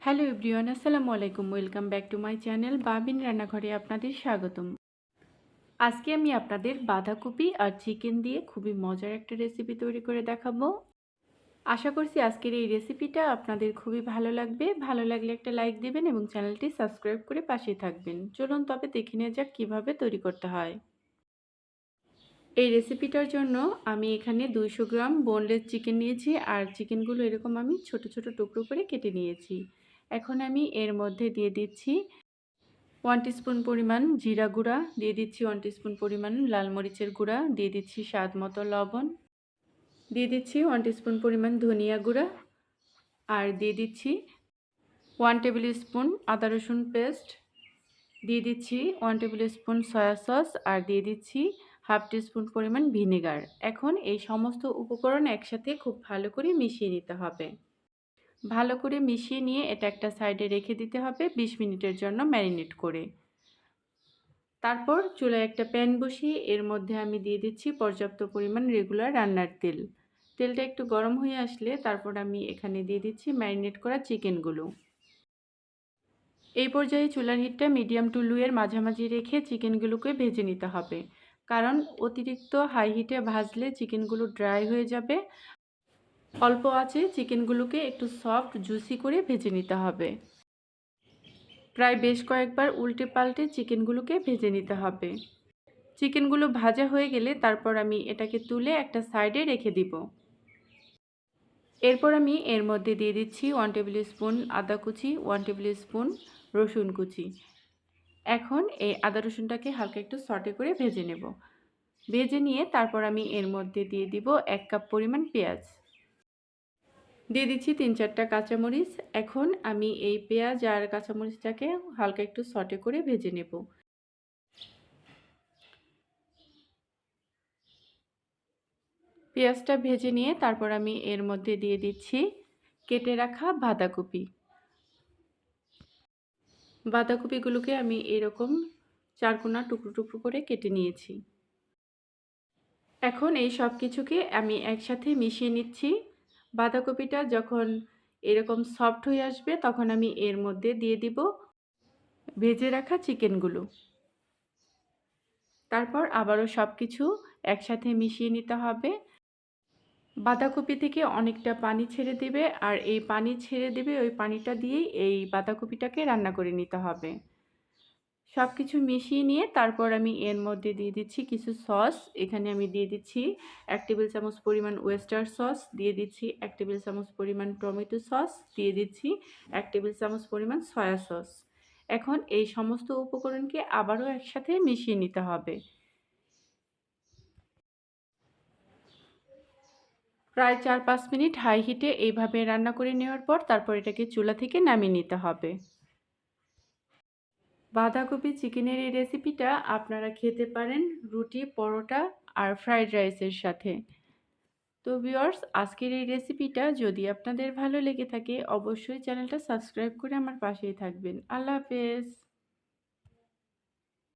Hello everyone, আসসালামু আলাইকুম। Welcome back to my channel Babin রান্নাঘরে আপনাদের স্বাগতম। আজকে আমি আপনাদের বাঁধাকপি আর চিকেন দিয়ে খুবই মজার একটা রেসিপি তৈরি করে দেখাবো। আশা করছি আজকের এই রেসিপিটা আপনাদের খুবই ভালো লাগবে। ভালো লাগলে একটা লাইক দিবেন এবং চ্যানেলটি সাবস্ক্রাইব করে পাশেই থাকবেন। চলুন তবে দেখে নেওয়া যাক কীভাবে তৈরি করতে হয়। এই রেসিপিটার জন্য আমি এখানে 200 গ্রাম বোনলেস চিকেন নিয়েছি, আর চিকেনগুলো এরকম আমি ছোট ছোট টুকরো করে কেটে নিয়েছি। এখন আমি এর মধ্যে দিয়ে দিচ্ছি 1 টিস্পুন পরিমাণ জিরা গুঁড়া, দিয়ে দিচ্ছি 1 টিস্পুন পরিমাণ লাল মরিচের গুঁড়া, দিয়ে দিচ্ছি স্বাদ মতো লবণ, দিয়ে দিচ্ছি 1 টিস্পুন পরিমাণ ধনিয়া গুঁড়া, আর দিয়ে দিচ্ছি 1 টেবিল স্পুন আদা রসুন পেস্ট, দিয়ে দিচ্ছি 1 টেবিল স্পুন সয়া সস, আর দিয়ে দিচ্ছি হাফ টিস্পুন পরিমাণ ভিনেগার। এখন এই সমস্ত উপকরণ একসাথে খুব ভালো করে মিশিয়ে নিতে হবে। ভালো করে মিশিয়ে নিয়ে এটা একটা সাইডে রেখে দিতে হবে 20 মিনিটের জন্য ম্যারিনেট করে। তারপর চুলায় একটা প্যান বসিয়ে এর মধ্যে আমি দিয়ে দিচ্ছি পর্যাপ্ত পরিমাণ রেগুলার রান্নার তেল। তেলটা একটু গরম হয়ে আসলে তারপর আমি এখানে দিয়ে দিচ্ছি ম্যারিনেট করা চিকেনগুলো। এই পর্যায়ে চুলার হিটটা মিডিয়াম টু লো এর মাঝামাঝি রেখে চিকেনগুলোকে ভেজে নিতে হবে, কারণ অতিরিক্ত হাই হিটে ভাজলে চিকেনগুলো ড্রাই হয়ে যাবে। অল্প আঁচে চিকেনগুলোকে একটু সফট জুসি করে ভেজে নিতে হবে। প্রায় বেশ কয়েকবার উল্টে পাল্টে চিকেনগুলোকে ভেজে নিতে হবে। চিকেনগুলো ভাজা হয়ে গেলে তারপর আমি এটাকে তুলে একটা সাইডে রেখে দিব। এরপর আমি এর মধ্যে দিয়ে দিচ্ছি 1 টেবিল স্পুন আদা কুচি, 1 টেবিল স্পুন রসুন কুচি। এখন এই আদা রসুনটাকে হালকা একটু সটে করে ভেজে নেব। ভেজে নিয়ে তারপর আমি এর মধ্যে দিয়ে দিব 1 কাপ পরিমাণ পেঁয়াজ, দিয়ে দিচ্ছি 3-4টা কাঁচামরিচ। এখন আমি এই পেঁয়াজ আর কাঁচামরিচটাকে হালকা একটু সটে করে ভেজে নেব। পেঁয়াজটা ভেজে নিয়ে তারপর আমি এর মধ্যে দিয়ে দিচ্ছি কেটে রাখা বাঁধাকপি। বাঁধাকপিগুলোকে আমি এরকম চারকোনা টুকরো টুকরো করে কেটে নিয়েছি। এখন এই সব কিছুকে আমি একসাথে মিশিয়ে নিচ্ছি। বাঁধাকপিটা যখন এরকম সফট হয়ে আসবে তখন আমি এর মধ্যে দিয়ে দিব ভেজে রাখা চিকেনগুলো। তারপর আবারও সব কিছু একসাথে মিশিয়ে নিতে হবে। বাঁধাকপি থেকে অনেকটা পানি ছেড়ে দেবে, আর এই পানি ছেড়ে দেবে ওই পানিটা দিয়েই এই বাঁধাকপিটাকে রান্না করে নিতে হবে। সব কিছু মিশিয়ে নিয়ে তারপর আমি এর মধ্যে দিয়ে দিচ্ছি কিছু সস। এখানে আমি দিয়ে দিচ্ছি 1 টেবিল চামচ পরিমাণ ওয়েস্টার সস, দিয়ে দিচ্ছি 1 টেবিল চামচ পরিমাণ টমেটো সস, দিয়ে দিচ্ছি 1 টেবিল চামচ পরিমাণ সয়া সস। এখন এই সমস্ত উপকরণকে আবারও একসাথে মিশিয়ে নিতে হবে। প্রায় 4-5 মিনিট হাই হিটে এইভাবে রান্না করে নেওয়ার পর তারপর এটাকে চুলা থেকে নামিয়ে নিতে হবে। বাঁধাকপি চিকেনের এই রেসিপিটা আপনারা খেতে পারেন রুটি, পরোটা আর ফ্রাইড রাইসের সাথে। তো ভিউয়ার্স, আজকের এই রেসিপিটা যদি আপনাদের ভালো লেগে থাকে অবশ্যই চ্যানেলটা সাবস্ক্রাইব করে আমার পাশেই থাকবেন। আল্লাহ হাফেজ।